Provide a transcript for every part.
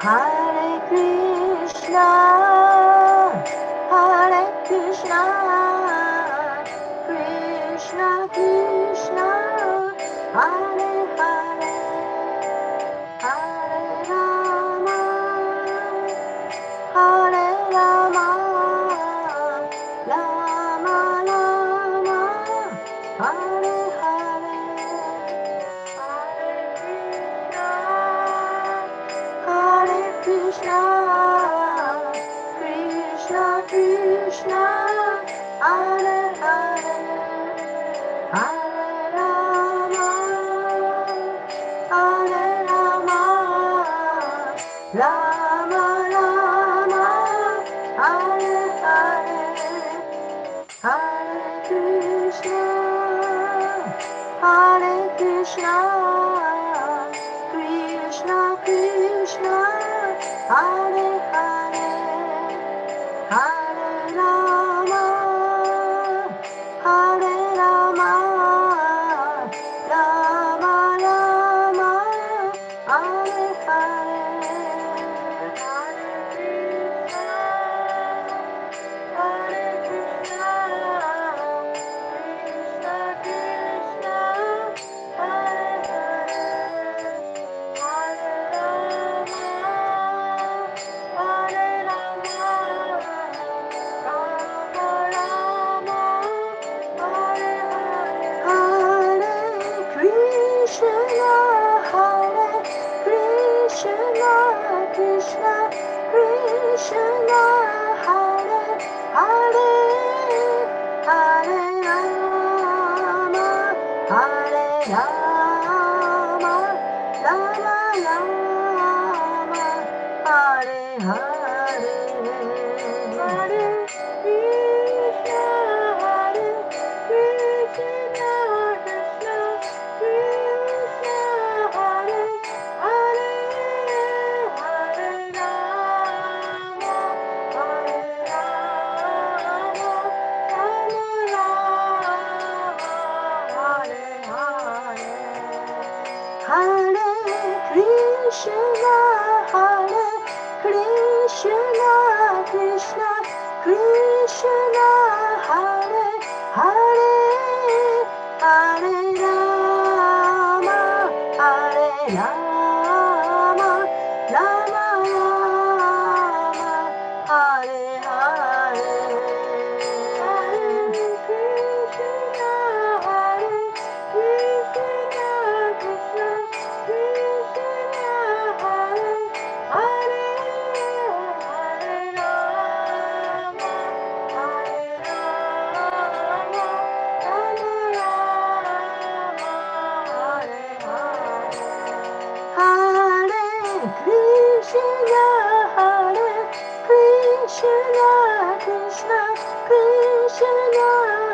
Hare Krishna, Hare Krishna, Krishna Krishna, Hare Hare, Hare Rama, Hare Rama, Rama Rama, Hare Hare, Hare Krishna, Hare Krishna, Krishna Krishna, Hare Hare, Hare Rama, Hare Rama, Rama Rama, Hare Hare, Hare Krishna, Hare Krishna, Krishna Krishna, Hare Hare, Hare Rama, Hare Rama, Rama Rama, Hare Hare, Hare Krishna, Hare Krishna, Krishna Krishna, Hare Hare, Hare Rama, Hare Rama, Rama Rama, Hare Hare, Hare Krishna, Hare Krishna, Krishna Krishna, Hare Hare, Hare Rama, Hare Rama, Rama Rama, Hare Hare, Hare Krishna, Hare Krishna, Krishna Krishna, Hare Hare, Hare Rama, Hare Rama, Rama Rama, Hare Hare, Hare Krishna, Hare Krishna, Krishna Krishna, Hare Hare, Hare Rama, Hare Rama, Rama Rama, Hare Hare, Hare Krishna, Hare Krishna, Krishna Krishna, Hare Hare, Hare Rama, Hare Rama, Rama Rama, Hare Hare, Hare Krishna, Hare Krishna, Krishna Krishna,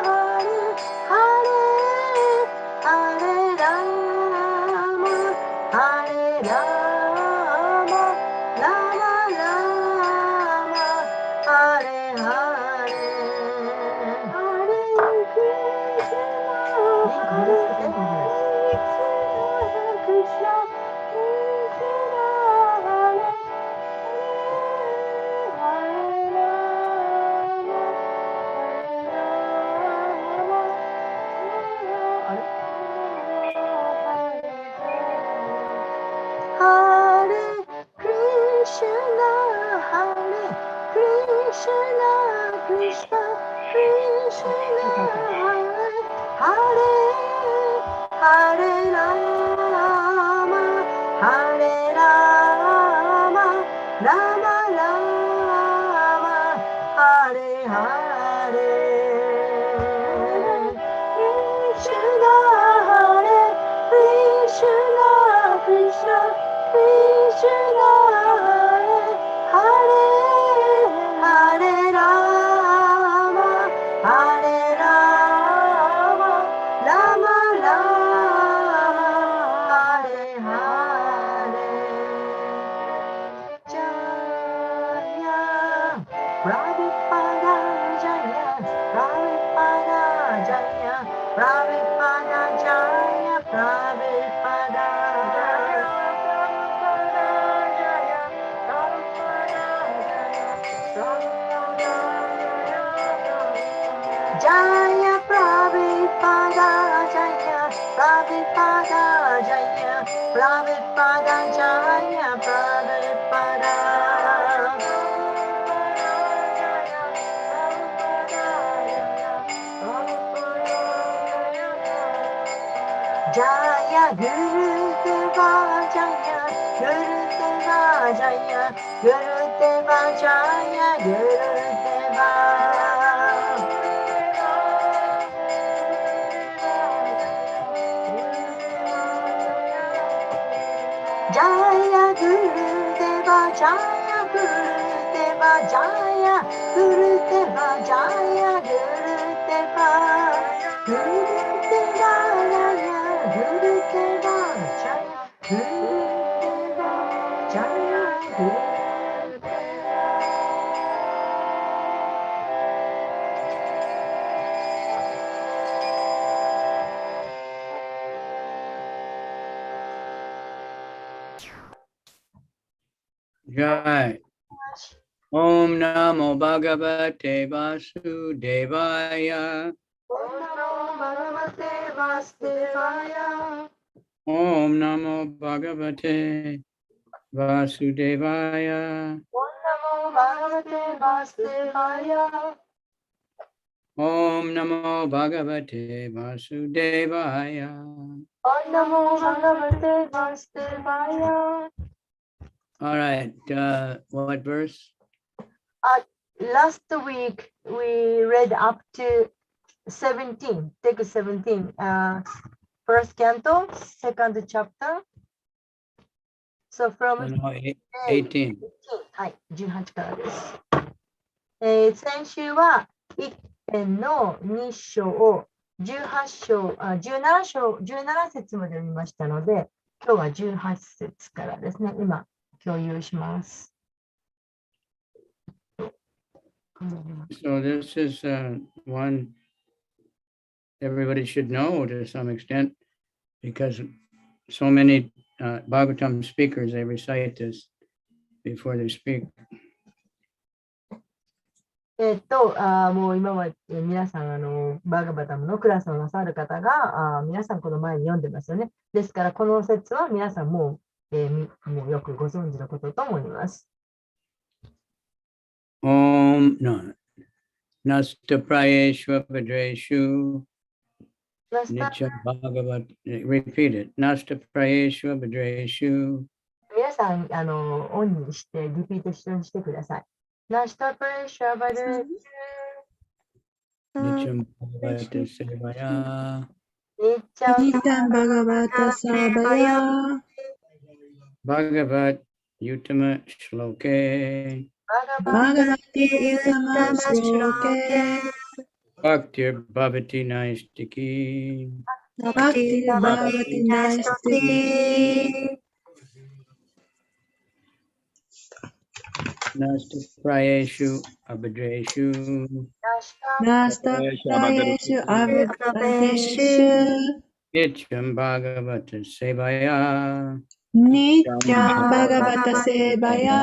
Hare Hare, Hare Rama, Hare Rama, Rama Rama, Hare Hare, Hare Krishna, Hare Krishna, Krishna Hare Hare Krishna, Hare Krishna, Krishna Krishna, Hare Hare, Hare Rama, Hare Rama, Rama Rama, Hare Hare, Krishna, Hare Krishna, Krishna Krishna, Hare Hare, Hare Rama, Hare Rama, Rama Rama, Hare Hare, Jaya Prabhupada, Jaya Prabhupada, Jaya Prabhupada, Jaya Prabhupada, Jaya Prabhupada, Jaya Jaya Prabhupada Jaya Prabhupada Jaya Prabhupada Jaya Prabhupada Jaya Gurudeva Jaya Gurudeva Jaya Gurudeva Jaya Gurudeva Jaya Gurudeva Jaya Gurudeva Jaya Gurudeva Jaya Gurudeva Gurudeva Jaya Gurudeva Jaya Gurudeva Jaya Jai. Om Namo Bhagavate Vasudevaya. Om Namo Bhagavate Vasudevaya. Om Namo Bhagavate Vasudevaya. Om Namo Bhagavate Vasudevaya. Om Namo Bhagavate Vasudevaya. Om Namo Bhagavate Vasudevaya. All right, what verse? Last week we read up to 17, take 17, first canto, second chapter. So from No, 18. はい、18からです。先週は1編の2章、18章、17章、17節まで読みましたので、今日は18節からですね、今共有します。So this is one everybody should know to some extent, because so many Bhagavatam speakers, they recite this before they speak. もう今は皆さんバーガバタムのクラスをなさる方が皆さんこの前に読んでますよね。ですからこの説は皆さんもうよくご存知のことと思います。No. Nasta prayeshu abhadreshu nityam bhagavat. Repeat it. Nasta prayeshu abhadreshu. 皆さんオンにしてリピートしてください。Nasta prayeshu abhadreshu nityam bhagavata sevaya. Nityam Bhagavata Savaya Bhagavat Utama Shloke Bhagavati Utama Shloke Bhaktir Bhavati Naistiki Bhakti Bhagavati Naistiki Nasta Prayeshu Abhadreshu Nasta Prayeshu Abhadreshu Nityam Bhagavata Sevaya Nityam Bhagavata Sevaya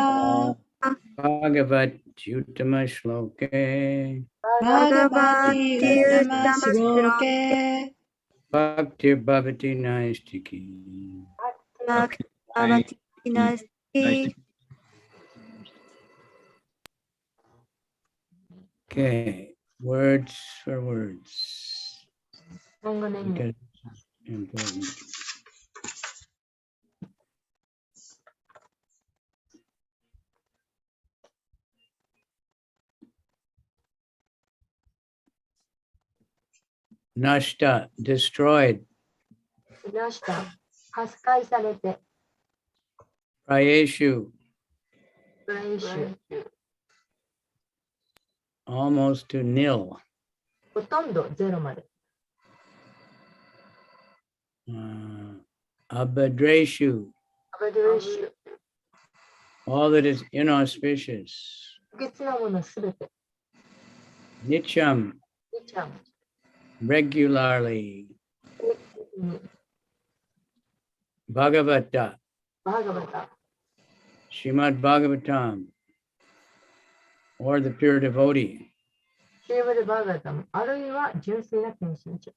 Bhagavat Utama Shloke Bhagavati Utama Shloke Bhaktir Bhavati Naistiki. Bhagavati Naistiki. Okay, words for words. Because it's important. Nashta, destroyed. Nashta, 破壊されて。Prayeshu, Prayeshu, almost to nil. ほとんどゼロまで。Abhadreshu, Abhadreshu, all that is inauspicious. 不潔なものすべて。Nityam, Nityam, regularly. Bhagavata, Bhagavata, Srimad Bhagavatam, or the pure devotee. シリマド・バーガータム、あるいは純粋な献身者。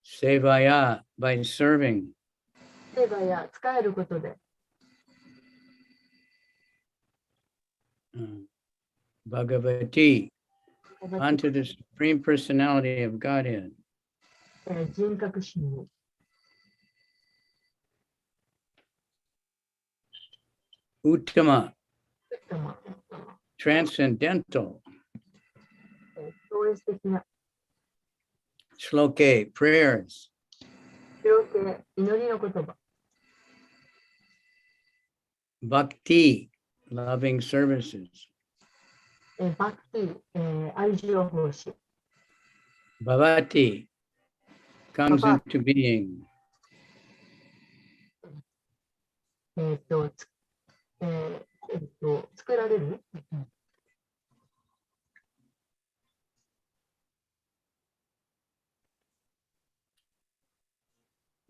セバヤ by serving. セーバーや使えることで、Bhagavati, unto the Supreme Personality of Godhead. 人格心に、Uttama, とも transcendental. 超越的な Shloke, prayers. 広形、祈りの言葉、Bhakti, loving services. バクティ、愛情奉仕、Bhavati, comes Bhavat. into being. つ作られる、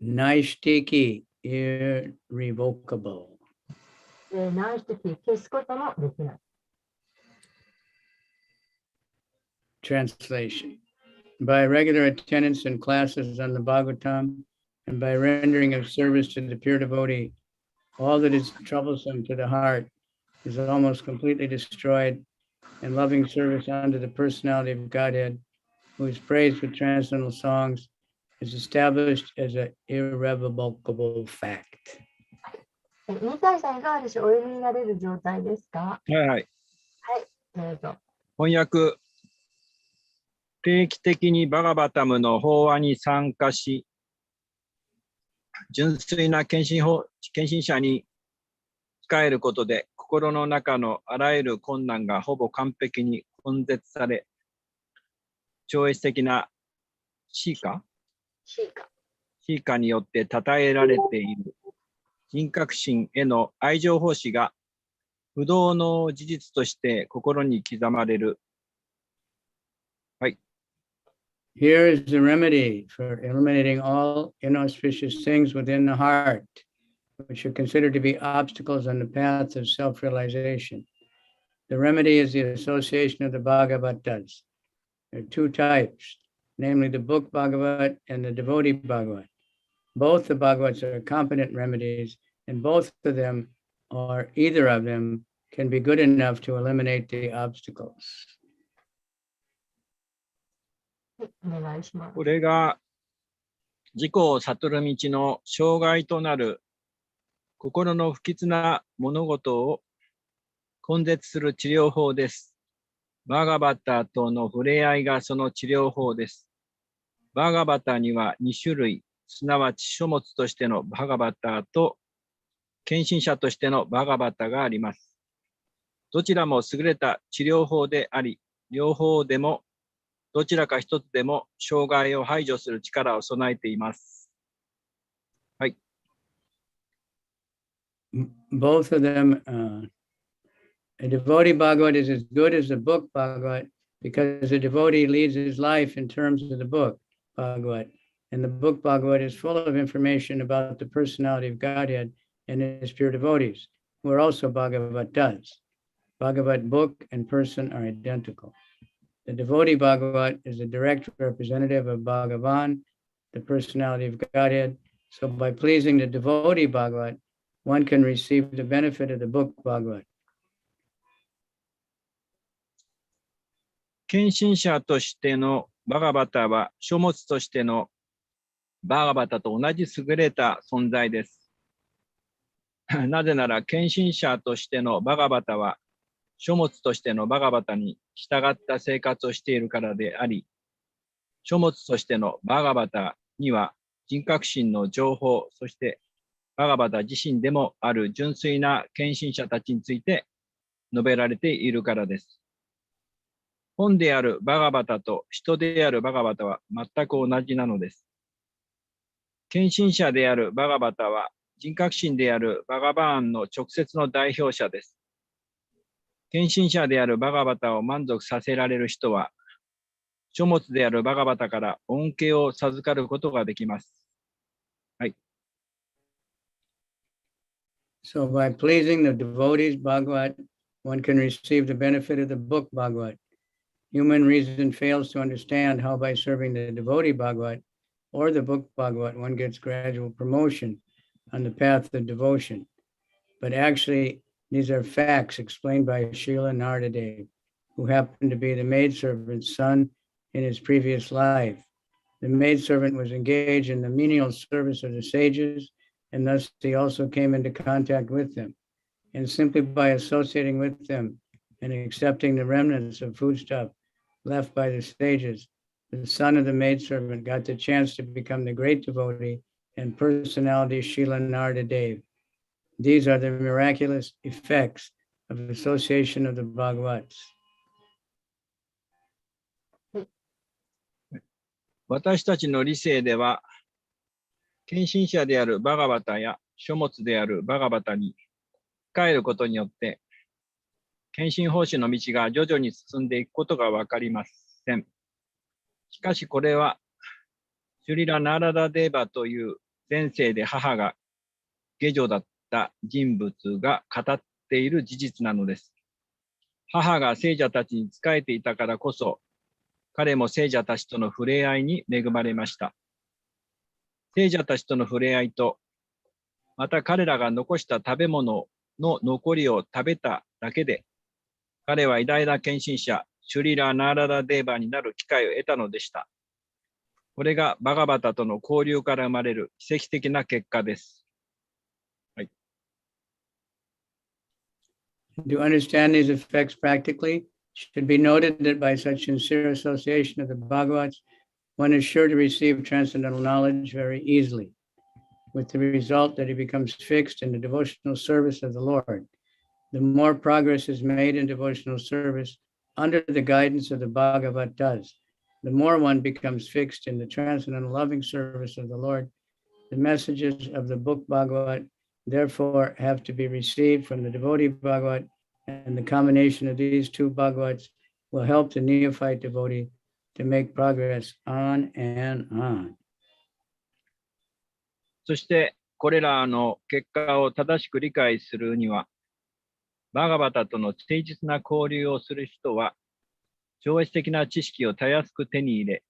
Naishtiki, irrevocable. 内視的、消すことのできない。Translation. By regular attendance in classes on the Bhagavatam and by rendering of service to the pure devotee, all that is troublesome to the heart is almost completely destroyed, and loving service unto the personality of Godhead, who is praised with transcendental songs, is established as an irrevocable fact. 二体さんいかがでしょう。お読みになれる状態ですか。はいはい。はい、どうぞ。翻訳。定期的にバガバタムの法話に参加し、純粋な献身者に仕えることで、心の中のあらゆる困難がほぼ完璧に根絶され、超越的なシーカによって称えられている人格心への愛情奉仕が不動の事実として心に刻まれる。はい。Here is the remedy for eliminating all inauspicious things within the heart, which are considered to be obstacles on the path of self-realization. The remedy is the association of the Bhagavatas. There are two types, namely the book Bhagavat and the devotee Bhagavat. Both the Bhagavats are competent remedies, and both of them, or either of them, can be good enough to eliminate the obstacles. お願いします。これが自己を悟る道の障害となる心の不吉な物事を根絶する治療法です。バガバタとの触れ合いがその治療法です。バガバタには2種類、すなわち書物としてのバガバタと献身者としてのバガバタがあります。どちらも優れた治療法であり、両方でもどちらか一つでも障害を排除する力を備えています。はい。Both of them, a devotee Bhagavat is as good as the book Bhagavat because the devotee leads his life in terms of the book Bhagavat. And the book Bhagavat is full of information about the personality of Godhead and his pure devotees, who are also Bhagavatas. Bhagavat book and person are identical. The devotee Bhagavat is a direct representative of Bhagavan, the personality of Godhead. So by pleasing the devotee Bhagavat, one can receive the benefit of the book Bhagavat. 献身者としてのバガバタは書物としてのバガバタと同じ優れた存在です。なぜなら献身者としてのバガバタは書物としてのバガバタに従った生活をしているからであり、書物としてのバガバタには人格心の情報、そしてバガバタ自身でもある純粋な献身者たちについて述べられているからです。本であるバガバタと人であるバガバタは全く同じなのです。献身者であるバガバタは人格心であるバガバーンの直接の代表者です。献身者であるバガバタを満足させられる人は、書物であるバガバタから恩恵を授かることができます。はい。So by pleasing the devotees, Bhagavat, one can receive the benefit of the book Bhagavat. Human reason fails to understand how by serving the devotee Bhagavat or the book Bhagavat, one gets gradual promotion on the path of devotion. But actually, these are facts explained by Srila Naradadev, who happened to be the maidservant's son in his previous life. The maidservant was engaged in the menial service of the sages, and thus he also came into contact with them. And simply by associating with them and accepting the remnants of foodstuff left by the sages, the son of the maidservant got the chance to become the great devotee and personality Srila Naradadev. These are the miraculous effects of association of the Bhagavats. 私たちの理性では、献身者であるバガバタや書物であるバガバタに仕えることによって、献身奉仕の道が徐々に進んでいくことがわかりません。しかしこれは、シュリラ・ナーラダ・デーバという前世で母が下女だった人物が語っている事実なのです。母が聖者たちに仕えていたからこそ、彼も聖者たちとの触れ合いに恵まれました。聖者たちとの触れ合いと、また彼らが残した食べ物の残りを食べただけで、彼は偉大な献身者、シュリラ・ナーラダ・デーバになる機会を得たのでした。これがバガバタとの交流から生まれる奇跡的な結果です。はい。To understand these effects practically, should be noted that by such sincere association of the Bhagavats, one is sure to receive transcendental knowledge very easily, with the result that he becomes fixed in the devotional service of the Lord. The more progress is made in devotional service under the guidance of the Bhagavatas, the more one becomes fixed in the transcendental loving service of the Lord. The messages of the book Bhagavat therefore have to be received from the devotee Bhagavat, and the combination of these two Bhagavats will help the neophyte devotee to make progress on and on. そして、これらの結果を正しく理解するには、バガバタとの誠実な交流をする人は、超越的な知識をたやすく手に入れ、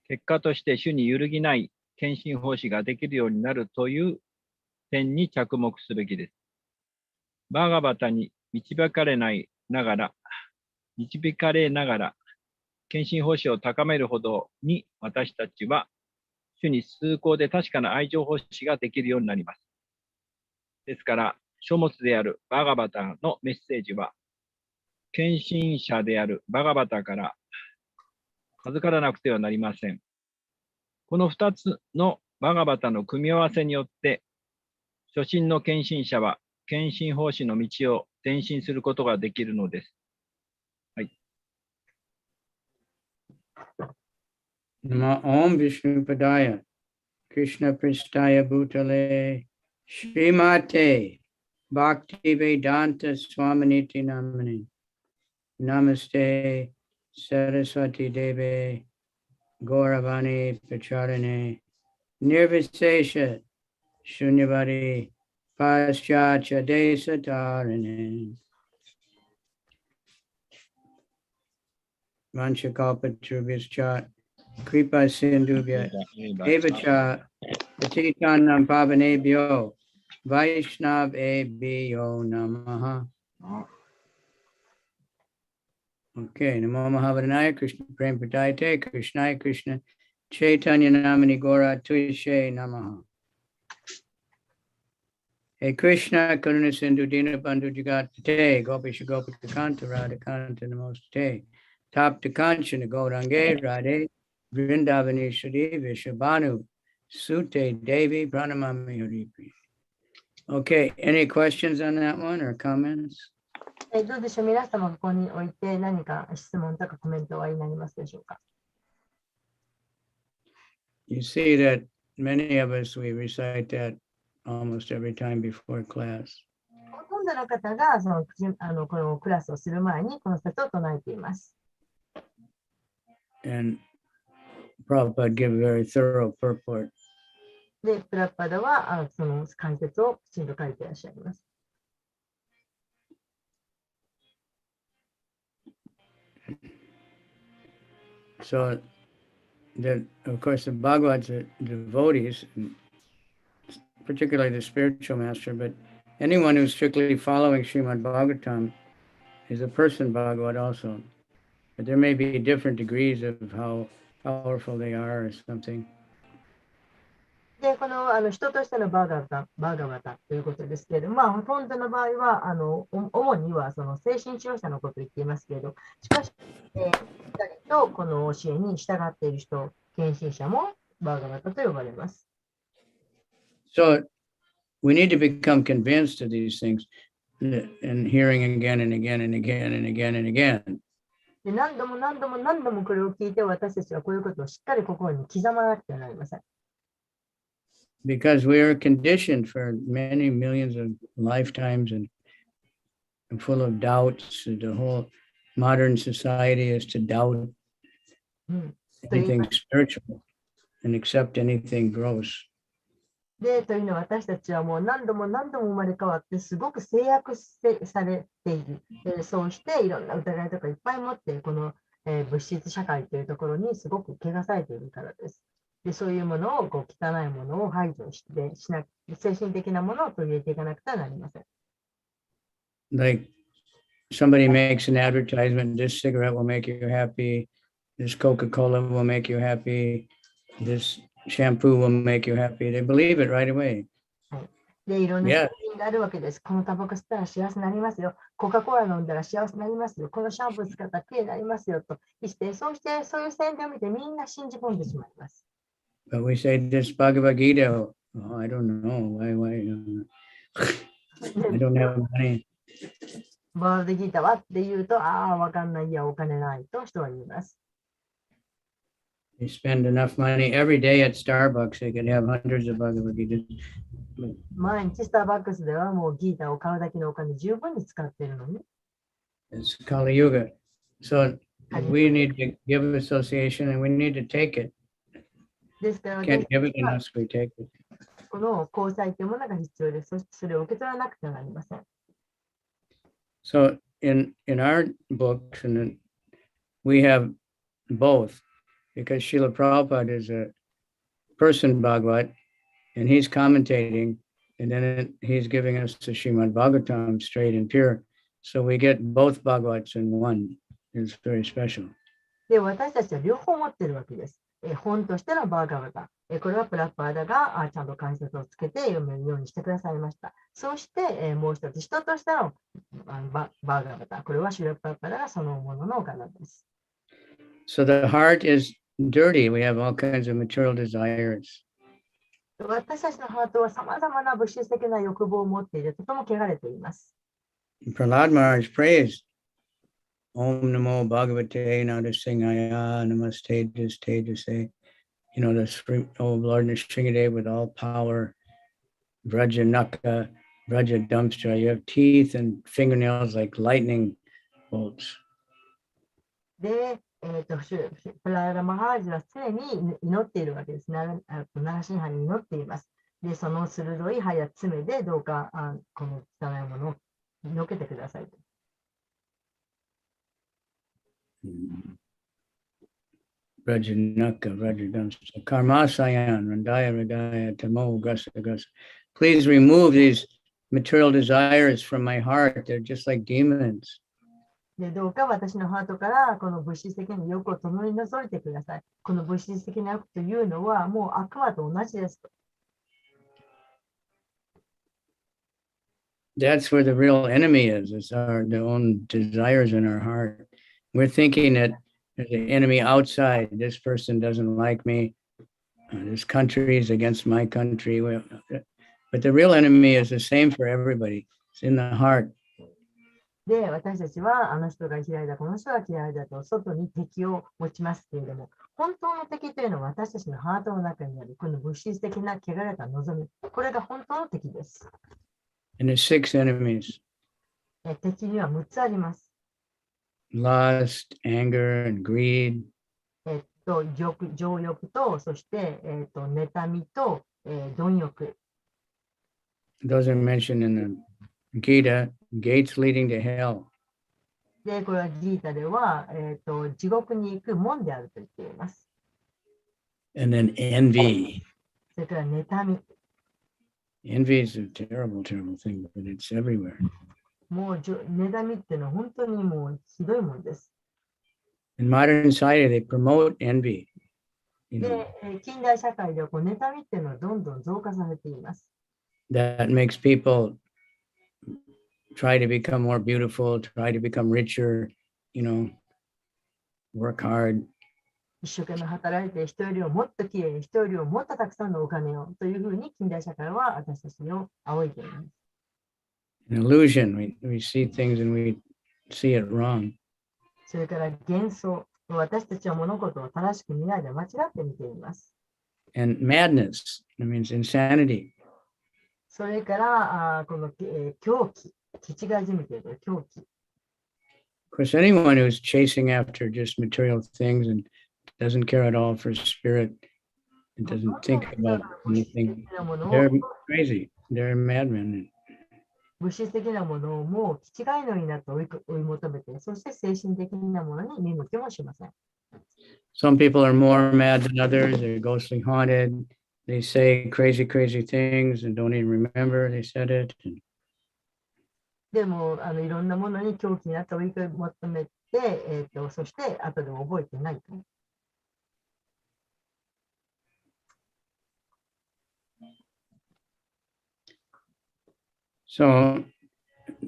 結果として主に揺るぎない献身奉仕ができるようになるという点に着目すべきです。バガバタに導かれながら、献身奉仕を高めるほどに私たちは、主に崇高で確かな愛情奉仕ができるようになります。ですから、書物であるバガバタのメッセージは、献身者であるバガバタから預からなくてはなりません。この2つのバガバタの組み合わせによって、初心の献身者は献身奉仕の道を前進することができるのです。はい。Nama Om Vishnu Padaya, Krishna Pristaya Bhutale, Srimate, Bhakti Vedanta Swaminiti Namani, Namaste, Saraswati Deve, Gauravani Pacharane, Nirvisesha, Shunyavadi, Paschatya Desatarane. Vanchakalpatrubhyascha, Kripa Sindhubhya, Evacha, Patitanam Pavanebhyo, Vaishnav Ebhyo Namaha. Okay, Namo Mahavadhanaya, Krishna Prem Pradayate, Krishnaya Krishna, Chaitanya Namani Gora Tuishe Namaha. Hey Krishna, Karuna Sindhu Dina Bandhu Jagatate, Gopisha Gopika Kanta Radha Kanta Namoste, Tap to Kanchana Gaurange Radhe, Vrindavani Shri Vishabhanu, Sute Devi Pranamami Haripi. Okay, any questions on that one or comments? どうでしょう、皆様ここにおいて何か質問とかコメントはありになりますでしょうか。You see that many of us, we recite that almost every time before class. ほとんどの方がこのクラスをする前にこの説を唱えています。And Prabhupada gave a very thorough purport で、プラッパダはその解説をきちんと書いていらっしゃいます。So that, of course, the Bhagavats are devotees, particularly the spiritual master, but anyone who's strictly following Srimad Bhagavatam is a person Bhagavat also. But there may be different degrees of how powerful they are or something. で、この、人としてのバーガバタということですけれども、まあ、本当の場合は、主にはその精神指導者のことを言っていますけれど、しかし、しっかりとこの教えに従っている人、献身者もバーガバタと呼ばれます。So we need to become convinced of these things and hearing again and again and again and again and again. で、何度もこれを聞いて、私たちはこういうことをしっかり心に刻まなくてはなりません。Because we are conditioned for many millions of lifetimes and full of doubts. The whole modern society is to doubt anything spiritual and accept anything gross. で、というのは私たちはもう何度も生まれ変わってすごく制約されている。そうしていろんな疑いとかいっぱい持ってこの、物質社会というところにすごく汚されているからです。で、そういうものをこう汚いものを排除して精神的なものを取り入れていかなくてはなりません。Like somebody makes an advertisement, this cigarette will make you happy, this Coca-Cola will make you happy, this shampoo will make you happy. They believe it right away. で、いろんな商品があるわけです。このタバコ吸ったら幸せになりますよ。コカ・コーラ飲んだら幸せになりますよ。このシャンプー使ったらきれいになりますよと。そういう宣伝を見てみんな信じ込んでしまいます。But we say this Bhagavad Gita, oh, I don't know, why, I don't have money. バーデギータはって言うと、わかんないや、お金ないと人は言います。They spend enough money every day at Starbucks, they could have hundreds of Bhagavad Gita. 毎日スターバックスではもうギータを買うだけのお金十分に使っているのに。It's Kali Yuga. So we need to give association and we need to take it. ですから、Can't give it unless we take it. この交際というものが必要です。そしてそれを受け取らなくてはなりません。So in our books, and we have both, because Srila Prabhupada is a person Bhagavat, and he's commentating, and then he's giving us the Srimad Bhagavatam straight and pure. So we get both Bhagavats in one. It's very special. で、私たちは両方持っているわけです。本としてのバーガバタ。これはプラッパーダがちゃんと解説をつけて読めるようにしてくださいました。そして、もう一つ、人としてのバーガバタ。これはシュラプラッパーダがそのもののお方です。So the heart is dirty. We have all kinds of material desires. 私たちのハートはさまざまな物質的な欲望を持っていて、とても汚れています。Prahlad Maharaj prays, Om Namo Bhagavate Nadasingaya Namaste Tejase. You know, the Lord Nrsimhadev with all power, Vraja Naka, Vraja Dumpstra. You have teeth and fingernails like lightning bolts. で、プララマハージは常に祈っているわけです。ナラシンハに祈っています。で、その鋭い歯や爪でどうかこの汚いものを避けてくださいと。Vrajanaka, Vrajadamsa, Karmasayan, Randaya, Radaya, Tamo, Gasa, Gasa. Please remove these material desires from my heart. They're just like demons. で、どうか私のハートからこの物質的な欲を取り除いてください。この物質的な欲というのはもう悪魔と同じですと。That's where the real enemy is. It's the own desires in our heart. We're thinking that there's an enemy outside. This person doesn't like me. This country is against my country. But the real enemy is the same for everybody. It's in the heart. で、私たちはあの人が嫌いだ、この人が嫌いだと外に敵を持ちますけれども、本当の敵というのは私たちのハートの中にあるこの物質的な汚れた望み、これが本当の敵です。And there's 6 enemies. 敵には6つあります。Lust, anger, and greed. 情欲と、そして、妬みと、貪欲。 Those are mentioned in the Gita, gates leading to hell. で、これはギータでは、地獄に行く門であると言っています。 And then envy. それから妬み。 Envy is a terrible, terrible thing, but it's everywhere. もう妬みっていうのは本当にもうひどいものです。 In modern society, they promote envy. You で know,、近代社会ではこう妬みっていうのはどんどん増加されています。 that makes people try to become more beautiful, try to become richer, you know, work hard. 一生懸命働いて人よりももっときれいに、人よりももっとたくさんのお金をというふうに近代社会は私たちを仰いでいます。 An illusion. We see things and we see it wrong. それから幻想。私たちは物事を正しく見ないで間違って見ています。 And madness, that means insanity. それからこの、狂気。気違いじみている狂気。 Of course, anyone who's chasing after just material things and doesn't care at all for spirit and doesn't think about anything, they're crazy. They're madmen. 物質的なものをもう気違いのようになって追い求めて、そして精神的なものに見向きもしません。 Some people are more mad than others. They're ghostly haunted. They say crazy, crazy things and don't even remember they said it. でもいろんなものに狂気になって追い求めて、そして後でも覚えてないと。 So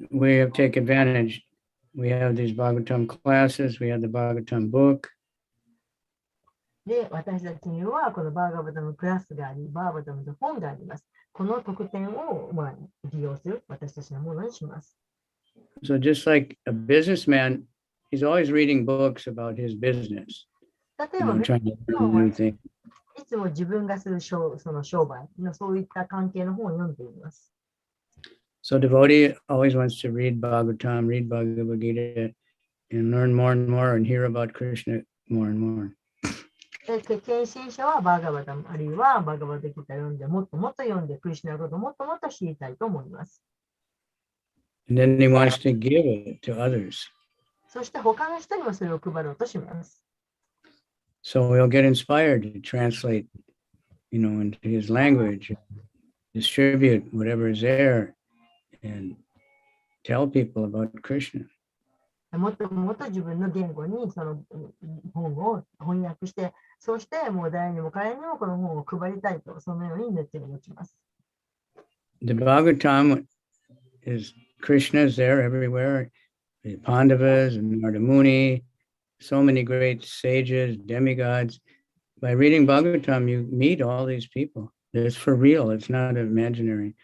we have to take advantage. We have these Bhagavatam classes. We have the Bhagavatam book. で、私たちにはこのバーガバタムクラスがあり、バーガバタムの本があります。この特典を、利用する私たちのものにします。 So just like a businessman, he's always reading books about his business, 例えば、 trying to learn new things. いつも自分がするその商売のそういった関係の本を読んでいます。 So devotee always wants to read Bhagavatam, read Bhagavad Gita, and learn more and more and hear about Krishna more and more. 献身者はバーガバタムあるいはバーガバタギター読んでもっともっと読んでクリシュナのことをもっともっと知りたいと思います。 And then he wants to give it to others. そして他の人にもそれを配ろうとします。 So we'll get inspired to translate, into his language, distribute whatever is there, and tell people about Krishna. もっともっと自分の言語にその本を翻訳して、そしてもう誰にも彼にもこの本を配りたいと、そのように熱を持ちます。 The Bhagavatam is Krishna's there everywhere. The Pandavas and Narada Muni, so many great sages, demigods. By reading Bhagavatam, you meet all these people. It's for real. It's not imaginary.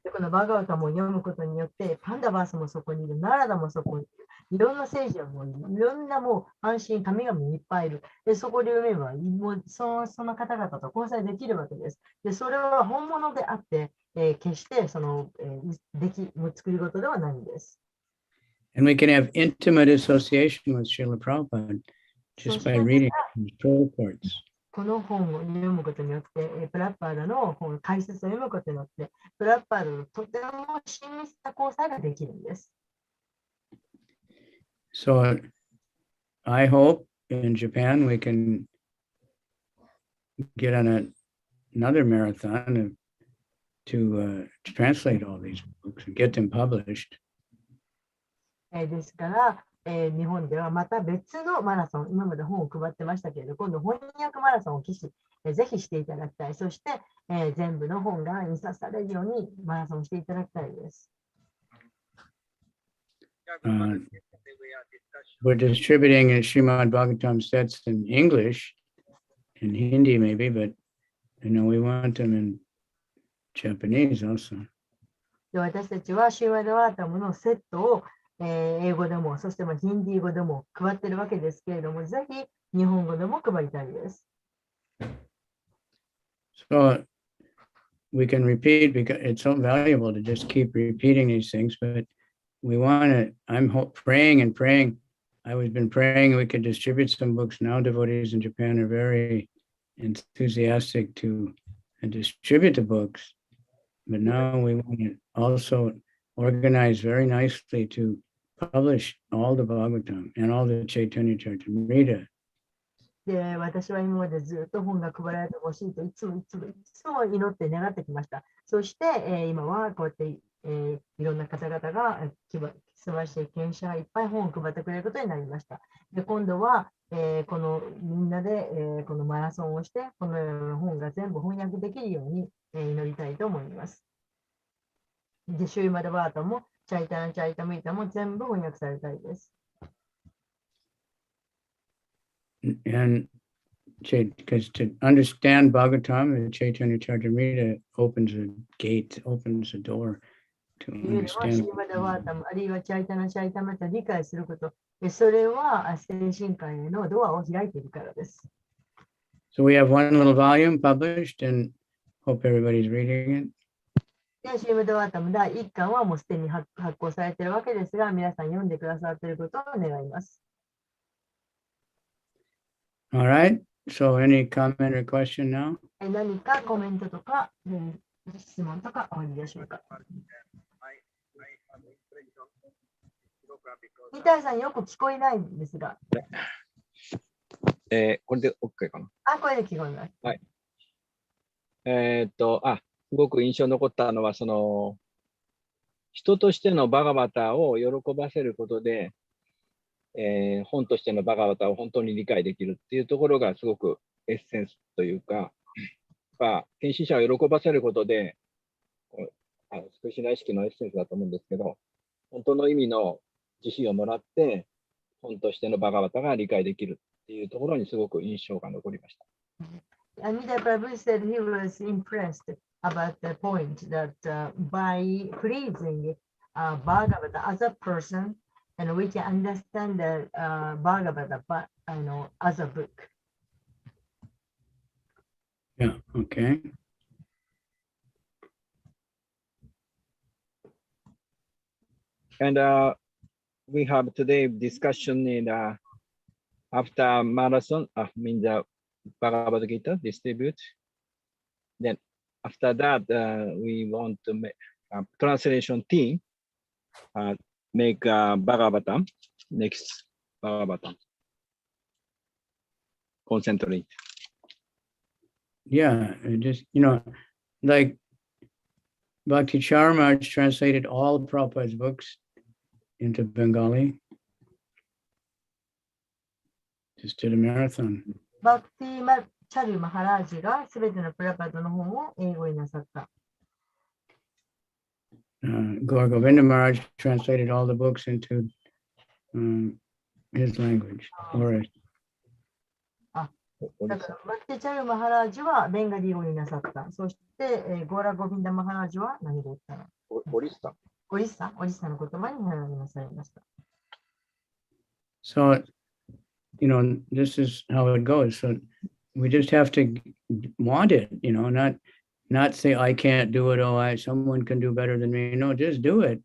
でこのバーガバタムを読むことによって、パンダバースもそこにいる、ナラダもそこにいる、いろんな聖者もいる、いろんなもう安心、神々いっぱいいる。でそこで読めばもうその方々と交際できるわけです。でそれは本物であって、決してその、作り事ではないんです。 And we can have intimate association with Srila Prabhupada just by reading his purports. この本を読むことによって、プラッパーダの本解説を読むことによって、プラッパーダのとても親密な交際ができるんです。 So I hope in Japan we can get on another marathon to translate all these books and get them published. ですから、日本ではまた別のマラソン、今まで本を配ってましたけれど、今度翻訳マラソンをぜひしていただきたい。そして、全部の本が印刷されるようにマラソンしていただきたいです。We're distributing Srimad Bhagavatam sets in English, in Hindi maybe, but we want them in Japanese also. で私たちはシーマドワータムのセットを英語でも、そしてヒンディー語でも配ってるわけですけれども、ぜひ日本語でも配りたいです。So we can repeat because it's so valuable to just keep repeating these things, but we want to, I'm praying and praying. I've been praying we could distribute some books. Now devotees in Japan are very enthusiastic to and distribute the books. But now we want to also organize very nicely to publish all the Bhagavatam and all the Chaitanya Charitamrita. で、私は今までずっと本が配られてほしいといつも祈って願ってきました。そして、今はこうやって、いろんな方々が素晴らしい研修がいっぱい本を配ってくれることになりました。で、今度は、このみんなで、このマラソンをして、このような本が全部翻訳できるように、祈りたいと思います。で、シューマダバータも、チャイタン、チャイタミータも全部翻訳されたいです。And because to understand Bhagavatam, Chaitanya Charitamrita opens a gate, opens a door to というのは、シ understand. ーマダバータも、あるいはチャイタナ・チャイタマタを理解すること。それは精神科へのドアを開いているからです。So we have one little volume published and hope everybody's reading it. で、シーマダバータも第1巻はもうすでに発行されているわけですが、皆さん読んでくださっていることを願います。All right. So any comment or question now? 何かコメントとか、質問とかおありでしょうか。三谷さん、よく聞こえないんですが。これで OK かな。あ、これで聞こえます。はい。すごく印象に残ったのは、人としてのバガバタを喜ばせることで、本としてのバガバタを本当に理解できるっていうところがすごくエッセンスというか、献身者を喜ばせることで、少しな意識のエッセンスだと思うんですけど、本当の意味の慈悲をもらって、本としてのバガバタが理解できるっていうところにすごく印象が残りました。Amida Prabhu said he was impressed about the point that by pleasing Bhagavata as a person, and we can understand the Bhagavata as a book. Yeah, okay. And we have today discussion in after marathon, means the Bhagavad Gita distribute. Then after that, we want to make translation team make Bhagavatam, next Bhagavatam. Concentrate. Yeah, just, like Bhakti Charmaraj translated all of Prabhupada's books into Bengali. Just did a marathon. バクティ・チャル・マハラージがすべてのプラパドの本を英語になさった。Gaur Govinda Maharaj translated all the books into his language. Or だからバクティ・チャル・マハラージはベンガリー語になさった。そして、ゴーラ・ゴビンダ・マハラージは何語だったの？オリッサの言葉になされました。So, this is how it goes. So we just have to want it, not say, I can't do it. Someone can do better than me. No, just do it.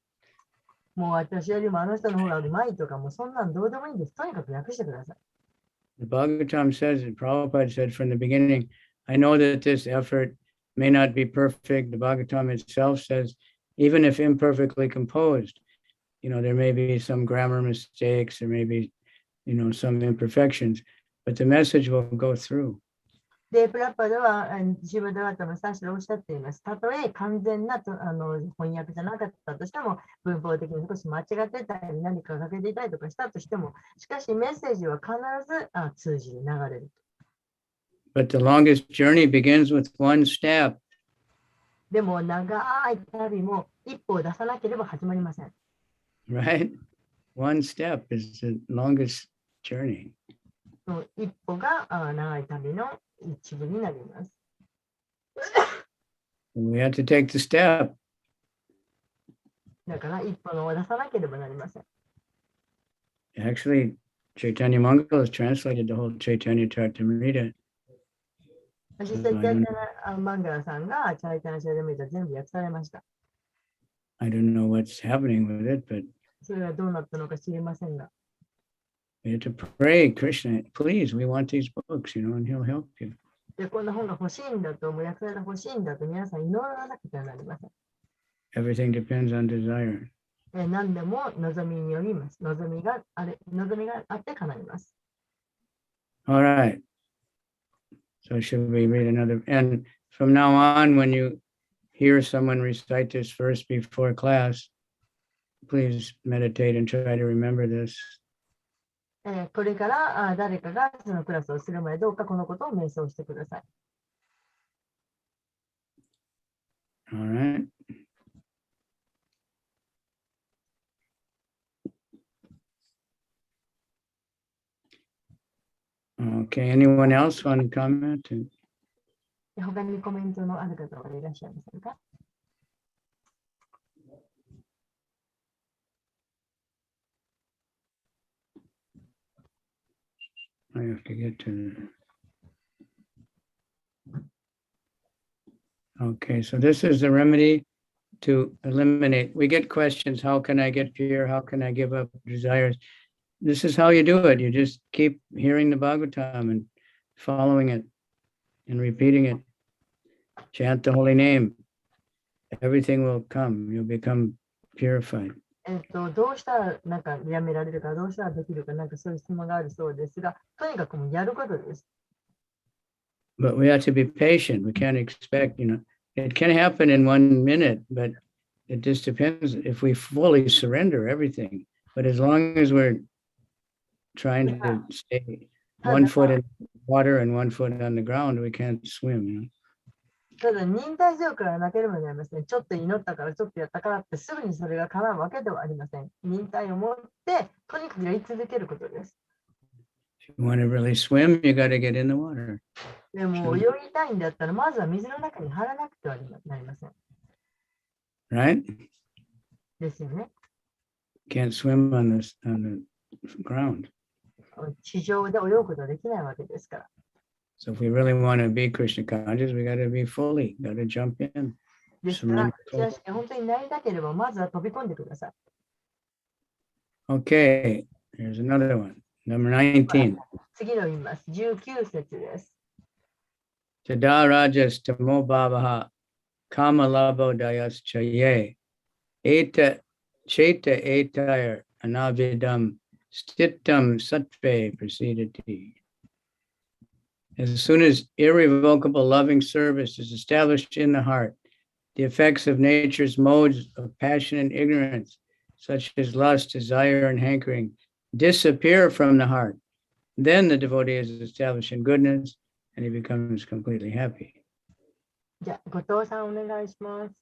もう私よりもあの人の方がうまいとか、もうそんなんどうでもいいんです。とにかく訳してください。The Bhagavatam says, and Prabhupada said from the beginning, I know that this effort may not be perfect. The Bhagavatam itself says, even if imperfectly composed, there may be some grammar mistakes, there may be, some imperfections, but the message will go through. で、プラッパでは、シーバダワタの最初におっしゃっています。たとえ完全な翻訳じゃなかったとしても、文法的に少し間違ってたり、何かかけていたりとかしたとしても、しかしメッセージは必ず通じる、流れる。But the longest journey begins with one step. でも長い旅も一歩を出さなければ始まりません。Right? One step is the longest journey. 一歩が長い旅の一部になります。We have to take the step. だから一歩を出さなければなりません。Actually, Chaitanya Mangal has translated the whole Chaitanya Charitamrita. 実際、チャイタナ・マンガラさんがチャイタナ・チャイタミータ全部訳されました。I don't know what's happening with it, but それはどうなったのか知りませんが。we have to pray, Krishna, please, we want these books, and he'll help you. で、こんな本が欲しいんだと、もう役立が欲しいんだと、皆さん祈らなくてはなりません。Everything depends on desire. 何でも望みによります。望みがあって叶います。All right. So should we read another? And from now on, when you hear someone recite this verse before class, please meditate and try to remember this. これから誰かがそのクラスをする前、どうかこのことを瞑想してください。All right. Okay, anyone else want to comment? 他にコメントのある方はいらっしゃいませんか？ I have to get to Okay, so this is the remedy to eliminate. We get questions, how can I get pure? How can I give up desires? This is how you do it. You just keep hearing the Bhagavatam and following it and repeating it. Chant the holy name. Everything will come. You'll become purified. どうしたらなんかやめられるか、どうしたらできるか、なんかそういう質問があるそうですが、とにかくもうやることです。But we have to be patient. We can't expect, it can happen in 1 minute, but it just depends if we fully surrender everything. But as long as we're trying to stay 1 foot in water and 1 foot on the ground, we can't swim. ただ忍耐強くはなければなりません。ちょっと祈ったから、ちょっとやったからってすぐにそれが叶うわけではありません。忍耐を持って、とにかくやり続けることです。If you want to really swim, you got to get in the water. でも泳ぎたいんだったら、まずは水の中に入らなくてはなりません。Right? ですよね。Can't swim on the ground. 地上で泳ぐことはできないわけですから。So if we really want to be Krishna conscious, we got to be fully, got to jump in. ですから、本当になりたければ、まずは飛び込んでください。Okay, here's another one. Number 19. 次の言います。19節です。Tada rajas tamo bhavaha kama labo dayas chaye eta cheta etayar anavidam stittam sattve prasidati. As soon as irrevocable loving service is established in the heart, the effects of nature's modes of passion and ignorance, such as lust, desire, and hankering, disappear from the heart. Then the devotee is established in goodness and he becomes completely happy. じゃあ、後藤さんお願いします。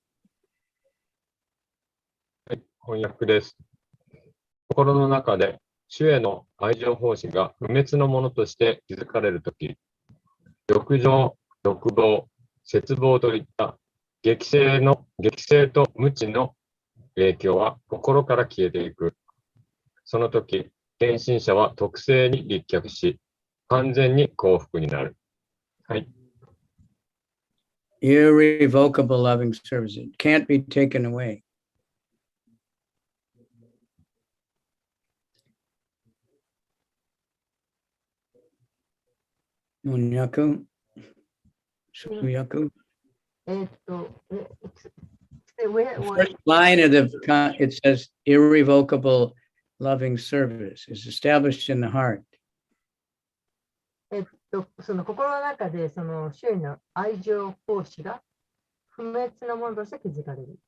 はい、翻訳です。心の中で主への愛情奉仕が不滅のものとして気づかれるとき、欲情、欲望、絶望といった激性と無知の影響は心から消えていく。その時、献身者は特性に立脚し、完全に幸福になる。はい。Irrevocable loving service. It can't be taken away. Munyaku? Suyaku? The first line of it says irrevocable loving service is established in the heart. その心の中でその主への愛情奉仕が不滅のものとして気づかれる。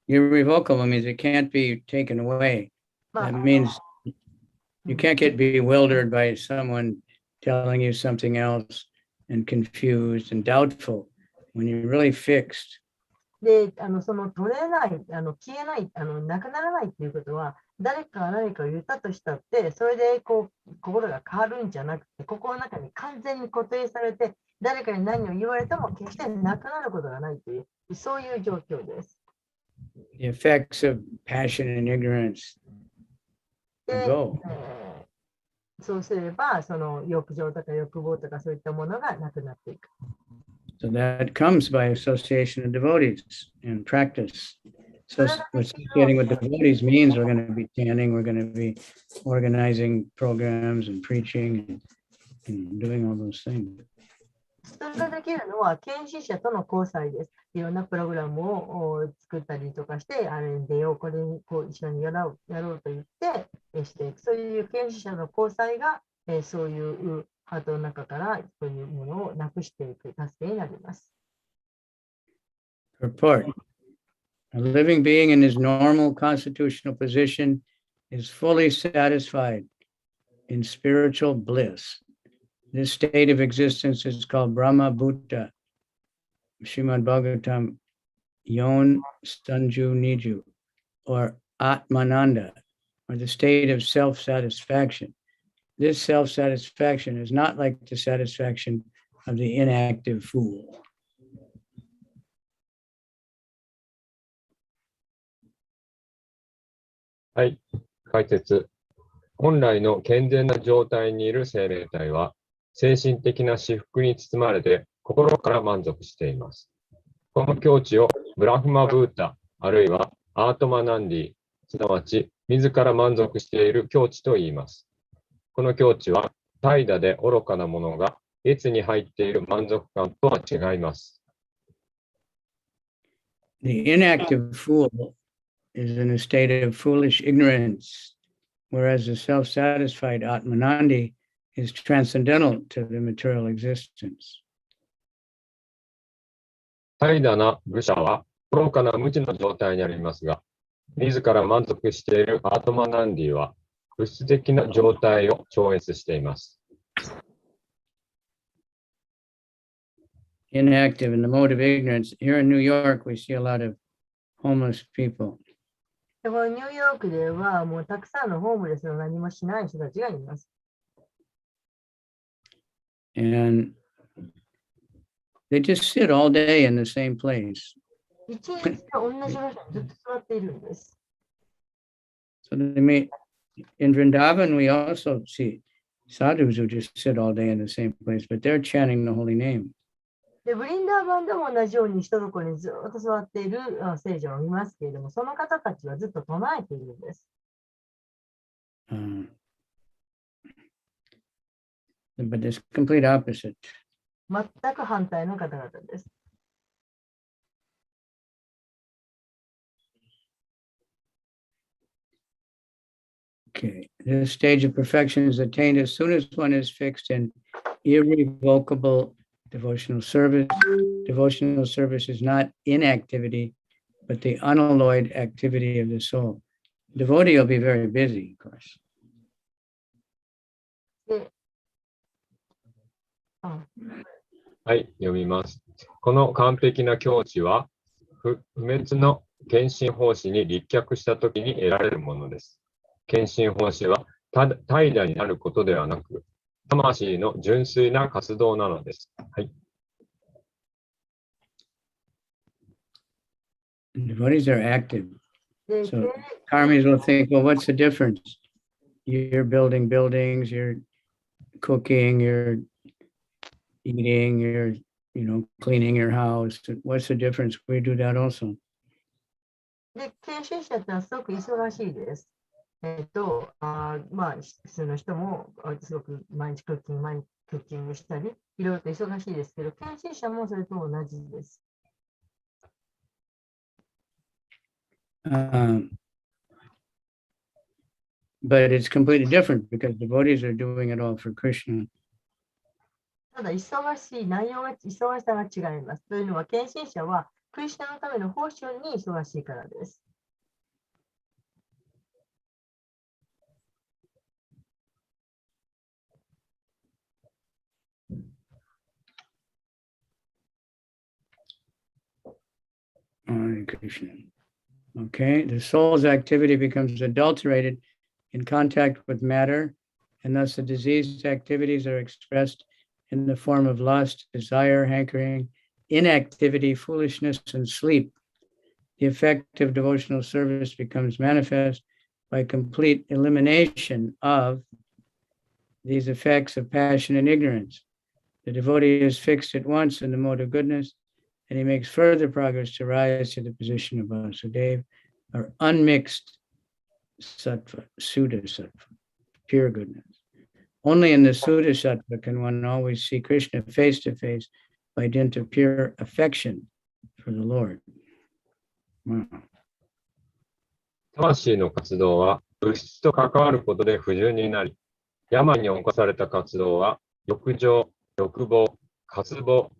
Irrevocable means it can't be taken away. That means you can't get bewildered by someone telling you something else and confused and doubtful when you're really fixed. で、その取れない、消えない、なくならないっていうことは、誰かが何かを言ったとしたって、それでこう心が変わるんじゃなくて、心の中に完全に固定されて、誰かに何を言われても決してなくなることがないという、そういう状況です。The effects of passion and ignorance go. そうすれば、その欲情とか欲望とかそういったものがなくなっていく。So that comes by association of devotees and practice. So associating with devotees means we're going to be chanting, we're going to be organizing programs and preaching and doing all those things. それができるのは、研修者との交際です。いろんなプログラムを作ったりとかして、あれに出よう、これにこう一緒にやろうと言って、していく。そういう研修者の交際が、そういうハートの中からそういうものをなくしていく助けになります。Purport. A living being in his normal constitutional position is fully satisfied in spiritual bliss. This state of existence is called Brahma Bhuta, Srimad Bhagavatam Yon Sanju Niju, or Atmananda, or the state of self-satisfaction. This self-satisfaction is not like the satisfaction of the inactive fool. はい、解説。本来の健全な状態にいる生命体は、精神的な至福に包まれて心から満足しています。この境地をブラフマブータ、あるいはアートマナンディ、すなわち自ら満足している境地と言います。この境地は怠惰で愚かなものが越に入っている満足感とは違います。The inactive fool is in a state of foolish ignorance, whereas the self-satisfied Atmanandi is transcendental to the material existence. 怠惰な愚者は愚かな無知の状態にありますが、自ら満足しているアートマナンディは物質的な状態を超越しています。Inactive in the mode of ignorance. Here in New York, we see a lot of homeless people. でこのニューヨークではもうたくさんのホームレスの何もしない人たちがいます。And they just sit all day in the same place. 一日同じ場所にずっと座っているんです。So they may, in Vrindavan, we also see sadhus who just sit all day in the same place, but they're chanting the holy name. でブリンダーバンでも同じように一ところにずっと座っている聖女を見ますけれども、その方たちはずっと唱えているんです。But it's complete opposite. 全く反対の方々です。Okay, this stage of perfection is attained as soon as one is fixed in irrevocable devotional service. Devotional service is not inactivity, but the unalloyed activity of the soul. Devotee will be very busy, of course. ではい、読みます。この完璧な境地は、不滅の献身奉仕に立脚したときに得られるものです。献身奉仕は怠惰になることではなく、魂の純粋な活動なのです。はい。Devotees are active. で So karmis will think, well, what's the difference? You're building buildings, you're cooking, you're eating, you're, cleaning your house. What's the difference? We do that also. で研修者ってのはすごく忙しいです。まあ、普通の人もすごく毎日クッキングしたり、いろいろと忙しいですけど、研修者もそれと同じです。But it's completely different because devotees are doing it all for Krishna. ただ、内容が忙しさが違います。というのは、献身者はクリシュナのための報酬に忙しいからです。Hare Krishna. Okay, the soul's activity becomes adulterated in contact with matter, and thus the diseased activities are expressed in the form of lust, desire, hankering, inactivity, foolishness, and sleep. The effect of devotional service becomes manifest by complete elimination of these effects of passion and ignorance. The devotee is fixed at once in the mode of goodness, and he makes further progress to rise to the position of Vasudeva, or unmixed sattva, Suddha sattva, pure goodness. only in the Suddha Sattva can one always see Krishna face to face by dint of pure affection for the Lord. Wow. 魂の活動は物質と関わることで不純になり、病に侵された活動は欲情、欲望、渇望、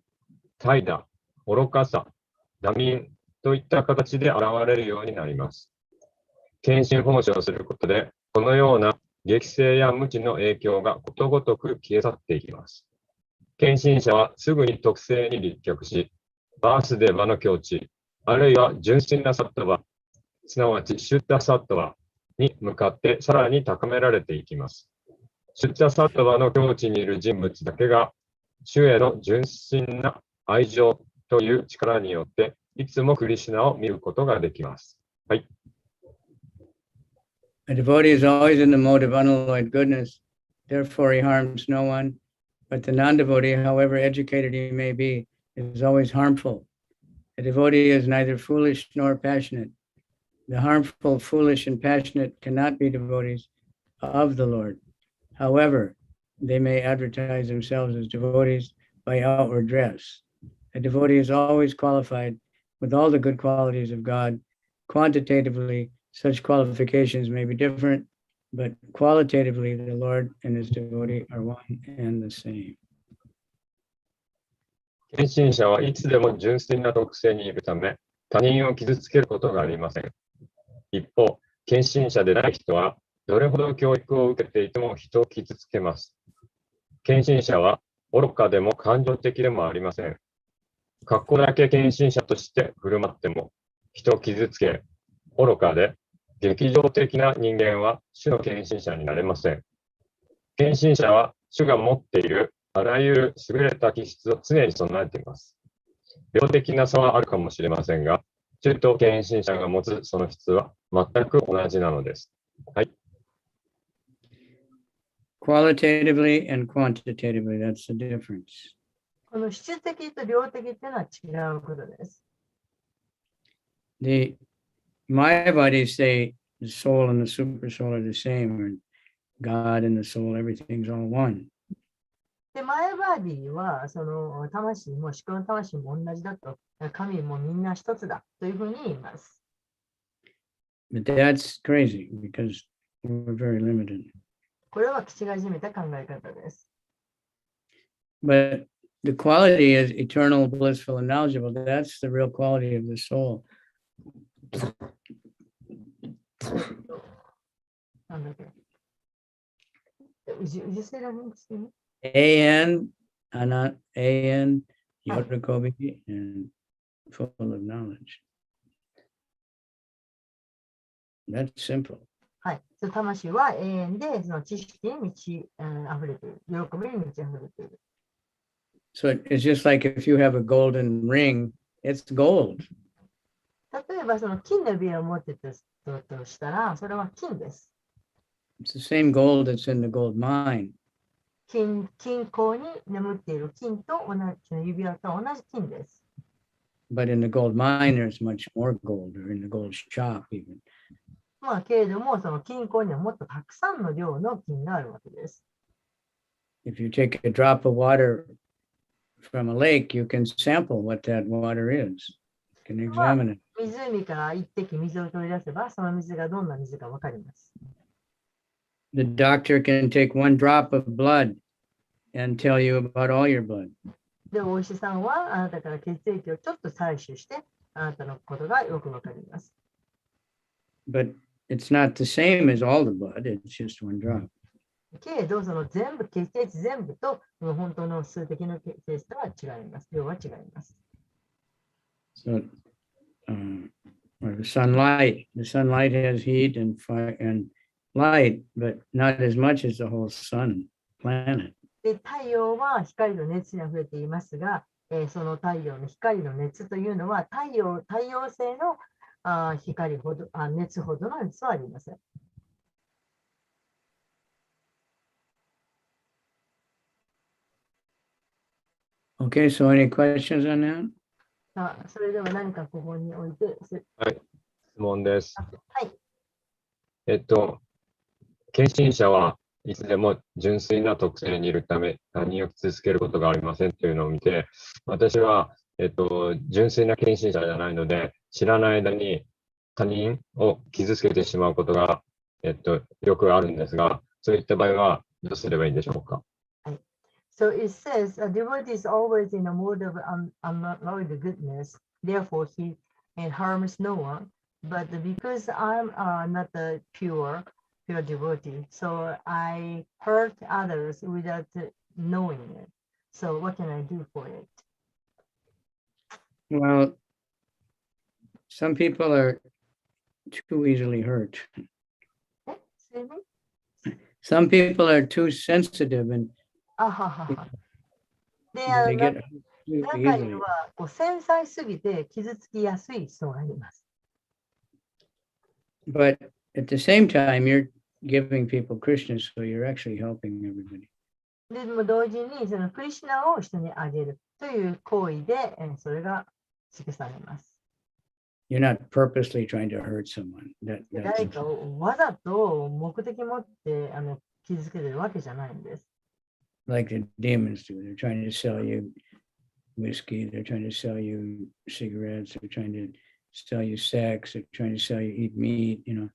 怠惰、愚かさ、惰眠といった形で現れるようになります。献身奉仕をすることで、このような激性や無知の影響がことごとく消え去っていきます。献身者はすぐに特性に立脚し、バースデーバの境地、あるいは純粋なサットバ、すなわちシュッダサットバに向かってさらに高められていきます。シュッダサットバの境地にいる人物だけが、主への純真な愛情という力によって、いつもクリシュナを見ることができます。はい。A devotee is always in the mode of unalloyed goodness, therefore he harms no one, but the non-devotee, however educated he may be, is always harmful. A devotee is neither foolish nor passionate. The harmful, foolish, and passionate cannot be devotees of the Lord. However, they may advertise themselves as devotees by outward dress. A devotee is always qualified with all the good qualities of God. Quantitatively, such qualifications may be different, but qualitatively, the Lord and his devotee are one and the same. 献身者はいつでも純粋な特性にいるため、他人を傷つけることがありません。一方、献身者でない人は、どれほど教育を受けていても人を傷つけます。献身者は愚かでも感情的でもありません。格好だけ献身者として振る舞っても、人を傷つけ、愚かで、劇場的な人間は主の献身者になれません。献身者は主が持っているあらゆる優れた気質を常に備えています。量的な差はあるかもしれませんが、主と献身者が持つその質は全く同じなのです。はい。Qualitatively and quantitatively, that's the difference. この質的と量的っていうのは違うことです。The Mayavadis say the soul and the super soul are the same, and God and the soul, everything's all one. で、マヤバーディは、その魂も思考の魂も同じだと、神もみんな一つだというふうに言います。But that's crazy because we're very limited. これは口がじめた考え方です。But the quality is eternal, blissful, and knowledgeable. That's the real quality of the soul. なんだっけ。Would you say that again? A-N, Yotakobi, and full of knowledge. That's simple. はい。その魂は永遠で、その知識に満ち溢れている。喜びに満ち溢れている。So it's just like if you have a golden ring, it's gold. 例えば、その金の指輪を持ってたとしたら、それは金です。It's the same gold that's in the gold mine. 金鉱に眠っている金と同じ指輪と同じ金です。But in the gold mine, there's much more gold, or in the gold shop even. まあ、けれども、その金鉱にはもっとたくさんの量の金があるわけです。If you take a drop of water from a lake, you can sample what that water is. You can examine it. 湖から一滴水を取り出せば、その水がどんな水かわかります。The doctor can take one drop of blood and tell you about all your blood. で、お医者さんはあなたから血液をちょっと採取して、あなたのことがよくわかります。But it's not the same as all the blood, it's just one drop. けれど、その全部、血液全部と、その本当の数的な血液とは違います。量は違います。So, or the sunlight has heat and fire and light, but not as much as the whole sun planet. で、太陽は光の熱にあふれていますが、その太陽の光の熱というのは太陽性の光ほど熱ほどの熱はありません。Okay, so any questions on that? それでは何かここに置いて。はい、質問です。はい。献身者はいつでも純粋な特性にいるため、他人を傷つけることがありませんというのを見て、私は、純粋な献身者じゃないので、知らない間に他人を傷つけてしまうことが、よくあるんですが、そういった場合はどうすればいいんでしょうか。So it says a devotee is always in a mode of unalloyed goodness, therefore he harms no one. But because I'm not a pure devotee, so I hurt others without knowing it. So what can I do for it? Well, some people are too easily hurt. Excuse me? Some people are too sensitive and They they are get not, hurt too 中に easily. はこう繊細すぎて傷つきやすい人がいます。But at the same time, you're giving people Krishna, so you're actually helping everybody. でも同時にそのクリシュナを人にあげるという行為でそれが記されます。You're not purposely trying to hurt someone. 誰かをわざと目的持って傷つけてるわけじゃないんです。Like the demons do. They're trying to sell you whiskey. They're trying to sell you cigarettes. They're trying to sell you sex. They're trying to sell you eat meat. You know,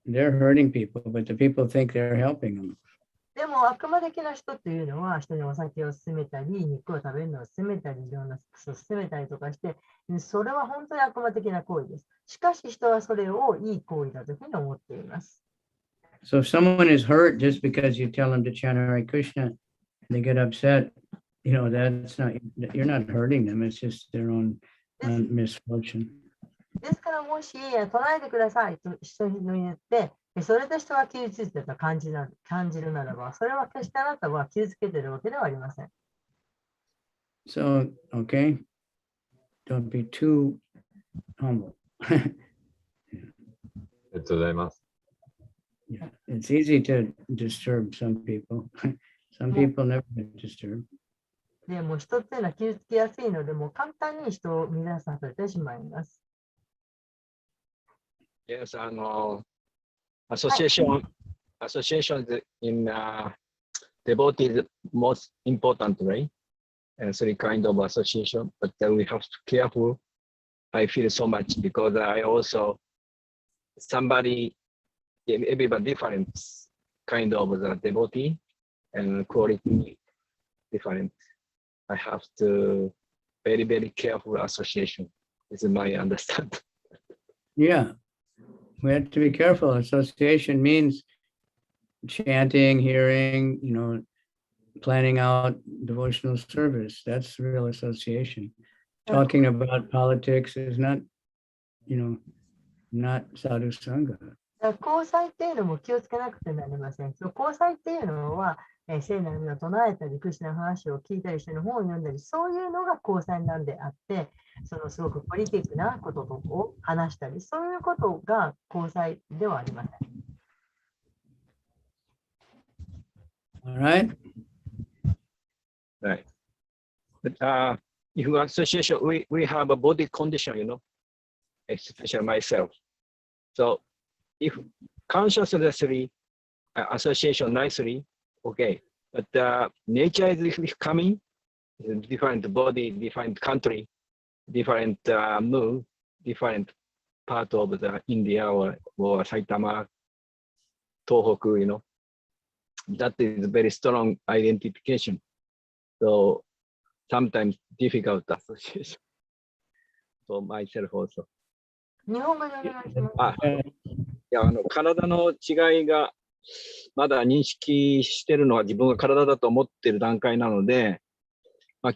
they're hurting people, but the people think they're helping them. でも悪魔的な人っていうのは人にお酒を勧めたり肉を食べるのを勧めたりいろんなセックスを勧めたりとかしてそれは本当に悪魔的な行為です。しかし人はそれをいい行為だというふうに思っています。So if someone is hurt just because you tell them to chant Hare Krishna, they get upset, you know, that's not, you're not hurting them. It's just their own misfortune. ですからもし唱えてくださいと人に言ってそれで人が傷ついてると感じるならばそれは決してあなたは傷つけているわけではありません。So, okay, don't be too humble. ありがとうございます。Yeah, it's easy to disturb some people. Some people never get disturbed. でも人っていうのは傷つきやすいのでもう簡単に人を乱させてしまいます。Yes, association in devotees most important, right? And three kind of association, but we have to be careful. I feel so much because I also everybody different kind of the devotee and quality different. I have to very careful association. This is my understanding. Yeah, we have to be careful. Association means chanting, hearing, you know, planning out devotional service. That's real association. Talking about politics is not, you know, not sadhu sangha. 交際っていうのも気をつけなくてなりません。その交際っていうのは、聖なる意味を唱えたり、クリシュナの話を聞いたり、一緒に本を読んだり、そういうのが交際なんであって、そのすごくポリティックなことを話したり、そういうことが交際ではありません。All right. Right. But if we association, we have a body condition, you know, especially myself. So if consciously association nicely, okay. But nature is coming, different body, different country, different mood, different part of the India or Saitama, Tohoku, you know. That is very strong identification. So sometimes difficult association. So myself also. 日本語でお願いします。いや体の違いがまだ認識してるのは自分が体だと思ってる段階なので、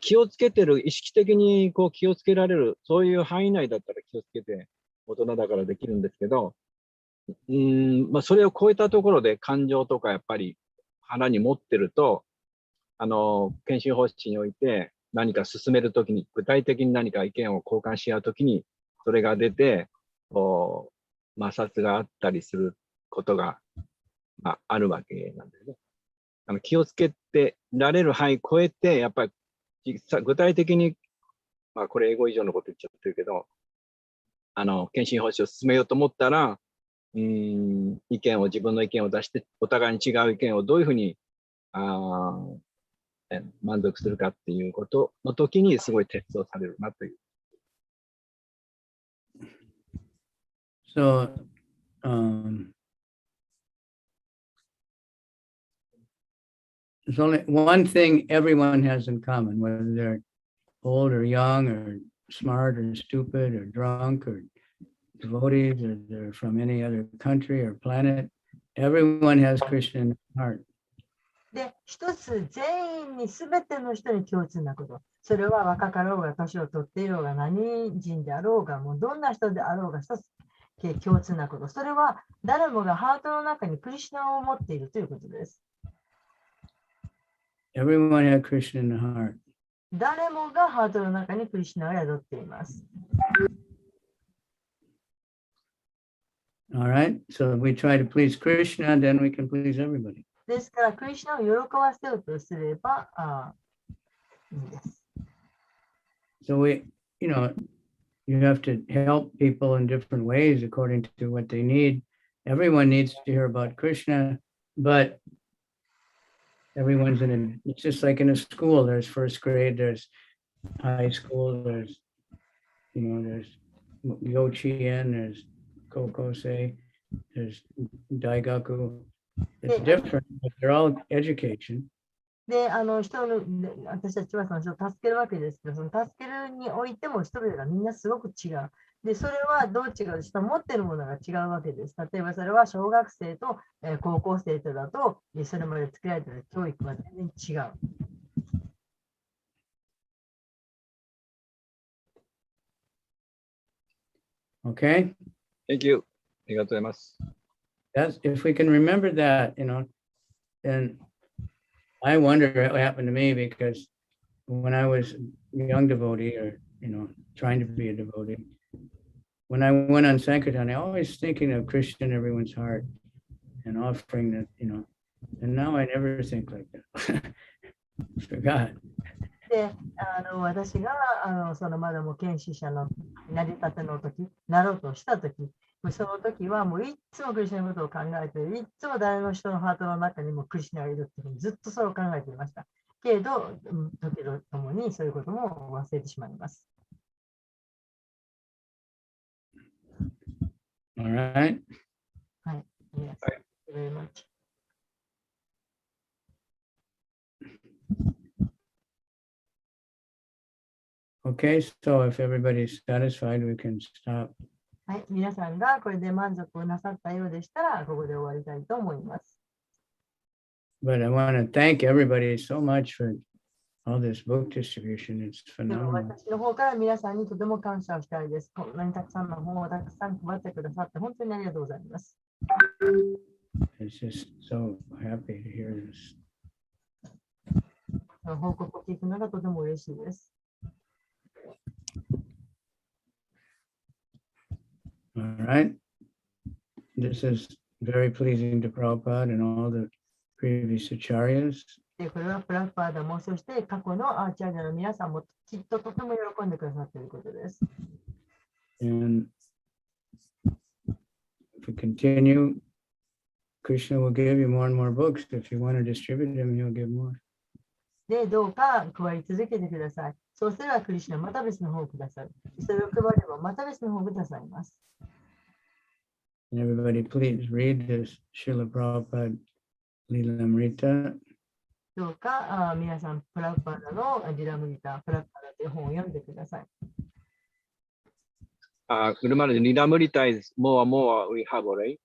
気をつけてる、意識的にこう気をつけられる、そういう範囲内だったら気をつけて大人だからできるんですけど、それを超えたところで感情とかやっぱり腹に持ってると、研修方針において何か進めるときに、具体的に何か意見を交換し合うときに、それが出て、摩擦があったりすることが、あるわけなんですね。気をつけてられる範囲超えて、やっぱり具体的に、これ英語以上のこと言っちゃってるけど、研修方針を進めようと思ったら、自分の意見を出して、お互いに違う意見をどういうふうに満足するかっていうことの時にすごい鉄をされるなという。So, there's only one thing everyone has in common, whether they're old or young or smart or stupid or drunk or devotees or they're from any other country or planet. Everyone has Krishna in their heart. で、一つ全員に全ての人に共通なこと。それは若かろうが年を取っていようが何人であろうがもうどんな人であろうが一つ共通なこと。それは誰もがハートの中にクリシュナを持っているということです。Everyone has Krishna in the heart. 誰もがハートの中にクリシュナを宿っています。All right, so we try to please Krishna, then we can please everybody. ですから、クリシュナを喜ばせようとすればいいです。So we, you have to help people in different ways according to what they need. Everyone needs to hear about Krishna, but everyone's it's just like in a school, there's first grade, there's high school, there's Yochien, there's Kokosei, there's Daigaku. It's different, but they're all education. で、私たちはその人を助けるわけですけど、その助けるにおいても人々がみんなすごく違う。で、それはどう違う人持ってるものが違うわけです。例えばそれは小学生と、高校生とだと、それまで作られている教育は全然違う。Okay? Thank you. ありがとうございます。That's if we can remember that, then I wonder what happened to me because when I was a young devotee or, trying to be a devotee, when I went on Sankirtan, I always thinking of Krishna in everyone's heart and offering that, and now I never think like that. Forgot. で、私がそのまだも研修者のなりたての時、なろうとした時、その時はもういつもクリシュナのことを考えて、いつも誰の人のハートの中にもクリシュナがいるってずっとそれを考えていました。けれど、時とともにそういうことも忘れてしまいます。All right. はい。Yes. Thank you very much. Okay, so if everybody's satisfied, we can stop. はい、皆さんがこれで満足なさったようでしたら、ここで終わりたいと思います。But I want to thank everybody so much for all this book distribution. It's でも phenomenal. 私の方から皆さんにとても感謝をしたいです。こんなにたくさんの本をたくさん配ってくださって本当にありがとうございます。It's just so happy to hear this. 報告を聞くのがとても嬉しいです。All right. This is very pleasing to Prabhupada and all the previous acharyas. でこれはプラッパーダも、そして過去のアーチャージャの皆さんもきっととても喜んでくださっていることです。And if we continue, Krishna will give you more and more books. If you want to distribute them, he'll give more. で、どうか配り続けてください。そうすればクリシュナまた別の方をくださる。それを配ればまた別の方をくださいます。And everybody, please read this Srila Prabhupada Lilamrita. どうか皆さん、プラッパーダのリラムリタ、プラッパーダという本を読んでください。Remember, Lilamrita is more and more we have, right?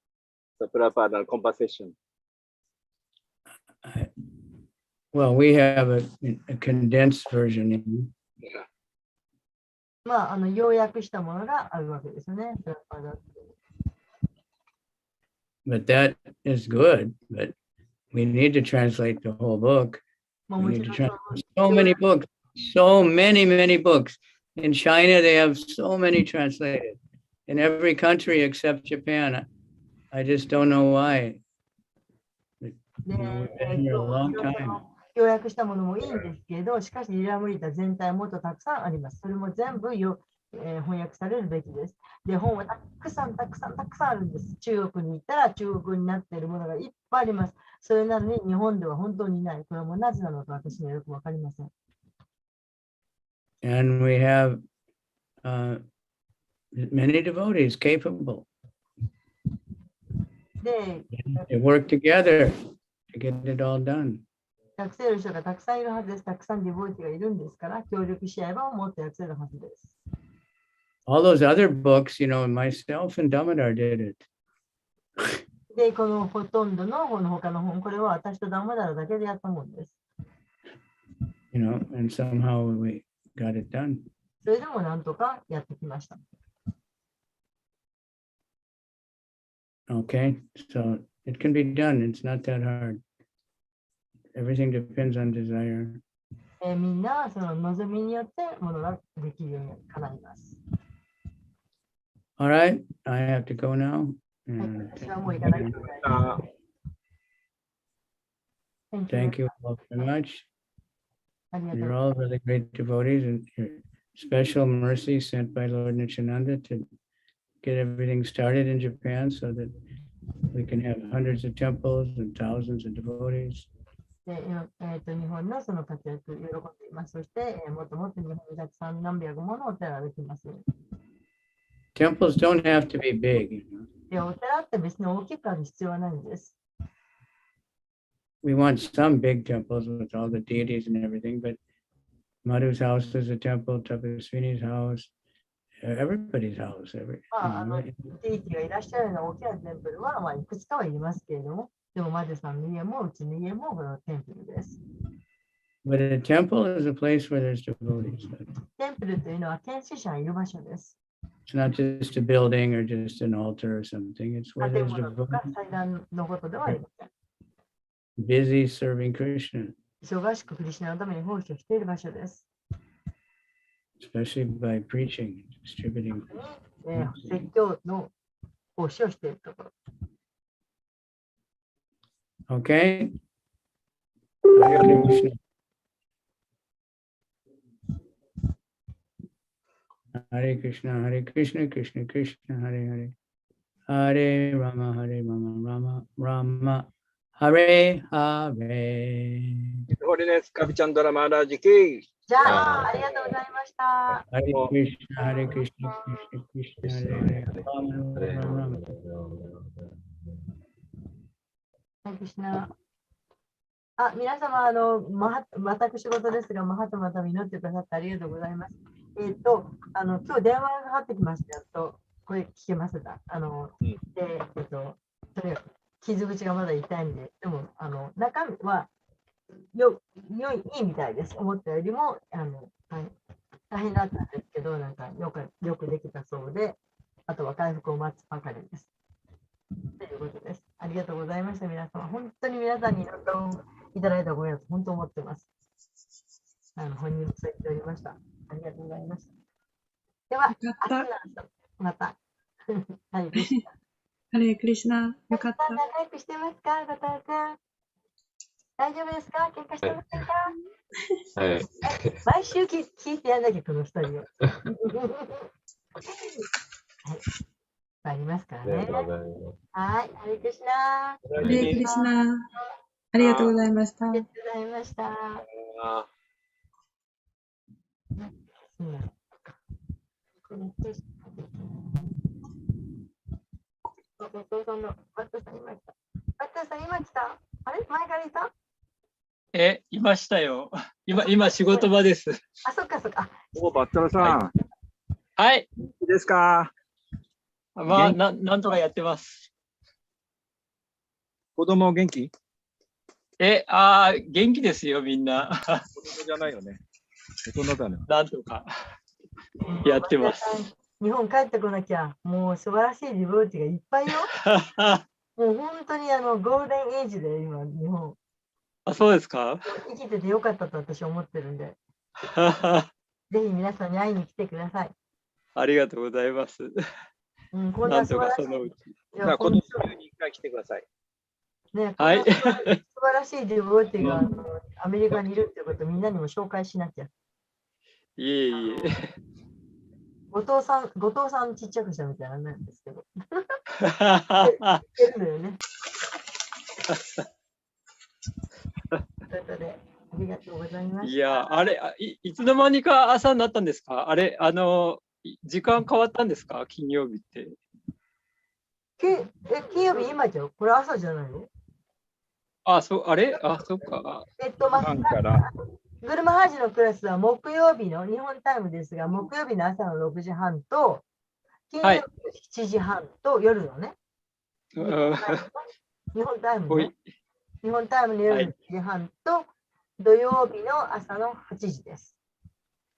The Prabhupada compensation. Well, we have a condensed version. Yeah. まあ、要約したものがあるわけですよね。プラッパーダ。But that is good, but we need to translate the whole book. We need to translate so many books, so many books. In China, they have so many translated. In every country except Japan. I just don't know why. We've been here a long time. 要約したものもいいんですけど、しかしリラムリタ全体もっとたくさんあります。それも全部翻訳されるべきです。で、本はたくさんあるんです。中国に行ったら中国語になっているものがいっぱいあります。それなのに日本では本当にない。これはもうなぜなのか私にはよくわかりません。And we have many devotees capable. で、They work together to get it all done. 訳せる人がたくさんいるはずです。たくさんディボイティがいるんですから、協力し合えばもっと訳せるはずです。All those other books, myself and Damodar did it. で、このほとんどの他の本、これは私とダモダラだけでやったもんです。And somehow we got it done. それでもなんとかやってきました。Okay, so it can be done. It's not that hard. Everything depends on desire. みんなその望みによってものができるように叶います。All right, I have to go now. 私はもう行かなきゃいけない。Thank you all very much. ありがとう You're all really great devotees, and your special mercy sent by Lord Nityananda to get everything started in Japan so that we can have hundreds of temples and thousands of devotees. で日本のその活躍、喜んでいます。そして、もっともっと日本にたくさん何百ものお寺ができます。Temples don't have to be big. で、お寺って別に大きくある必要はないんです。We want some big temples with all the deities and everything, but Madhu's house is a temple, Tapaswini's house, everybody's house. ディーティがいらっしゃるような大きなテンプルは、いくつかはいりますけれども、でもマデさんの家もうちの家もこれはテンプルです。But a temple is a place where there's devotees. テンプルというのは献身者がいる場所です。It's not just a building or just an altar or something. It's where 建 there's 物とか devotees 祭壇のことではありません。busy serving Krishna, 忙しくクリシュナのために奉仕をしている場所です。especially by preaching, distributing. 説教の奉仕をしているところ。Okay. Hare Krishna. Hare Krishna, Hare Krishna, Krishna Krishna, Hare Hare. Hare Rama, Hare Rama, Rama Rama, Hare Hare. ホリネスカビチャンドラマーラージキ。じゃあ、ありがとうございました。Hare Krishna, Hare Krishna, Krishna Krishna, Hare Hare. Rama Rama. ハレクリシュナ。皆様、私事ですが、マハトマタミ祈ってくださってありがとうございます。今日電話がかかってきました。やっと、これ聞けました。とにかく傷口がまだ痛いんで、でも、中身はいいみたいです。思ったよりも、大変だったんですけど、なんかよくできたそうで、あとは回復を待つばかりです。ということです。ありがとうございました、皆様。本当に皆さんにいろいろいただいたご縁を本当思ってます。本人もそう言っておりました。ありがとうございました。では、また。ハレクリシュナ。ハレクリシュナ。よかった。仲良くしてますか、ゴタ君。大丈夫ですか？喧嘩してませんか？はい。毎週聞いてやんなきゃ、この2人を。はい。ありますからね。はい。ハレクリシュナ。ハレクリシュナ。ありがとうございました。ありがとうございました。バットさん今来た。バットさん今来た。あれ前からいた？いましたよ。今仕事場です。そっかそっか。バッタラさん。はい。いいですか？なんとかやってます。子供元気？元気ですよ、みんな。子供じゃないよね。大人だね。なんとかやってます。日本帰ってこなきゃ、もう素晴らしいリボルティがいっぱいよ。もう本当にゴールデンエイジで今、日本。そうですか？生きててよかったと私は思ってるんで。ぜひ皆さんに会いに来てください。ありがとうございます。なんとかそのうち。じゃあ、今年中に1回来てください。ね、はい。素晴らしいリボルティがアメリカにいるってことをみんなにも紹介しなきゃ。いえいえ。後藤さんちっちゃくしたみたいなんですけど。してるのよね。ということで、ありがとうございました。いや、あれ、いつの間にか朝になったんですか？あれ、時間変わったんですか？金曜日って。金曜日今じゃん。これ朝じゃないの？あ、そっか。半からグルマハージのクラスは木曜日の日本タイムですが、木曜日の朝の6時半と、金曜日の7時半と夜のね、日本タイムね。日本タイムの夜の7時半と、土曜日の朝の8時です。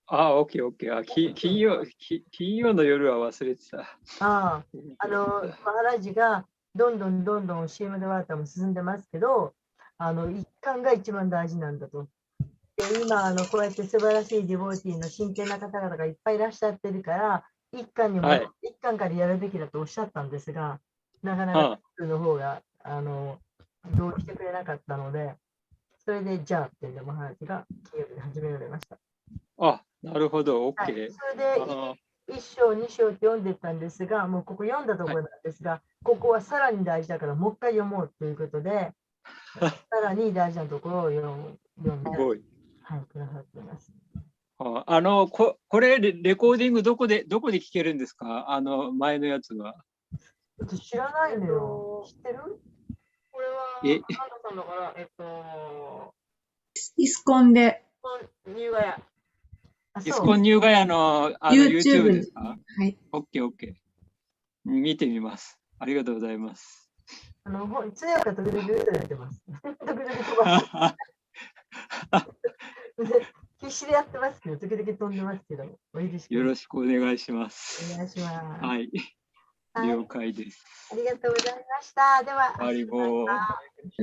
オッケー。金曜の夜は忘れてた。マハラジがどんどん CM でワータも進んでますけど、一貫が一番大事なんだと。で今こうやって素晴らしいディボーティーの真剣な方々がいっぱいいらっしゃってるから、一貫からやるべきだとおっしゃったんですが、なかなかの方が同意してくれなかったので、それでじゃあってマハラジが金曜日に始められました。なるほど、OK。それで1章、2章って読んでたんですが、もうここ読んだところなんですが、ここはさらに大事だからもう一回読もうということで、さらに大事なところを読んで、くださってます。これレコーディングどこで聞けるんですか？前のやつは。知らないのよ。知ってる？これは、ハンナさんだから、イスコンで。イスコンニューガヤのYouTube ですか？はい。OK。見てみます。ありがとうございます。通訳は時々嘘やってます。時々飛ばす。必死でやってますけど、時々飛んでますけど、よろしくお願いします。お願いします。はい。了解です。ありがとうございました。では、あり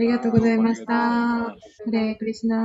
がとうございました。ハレークリシナ。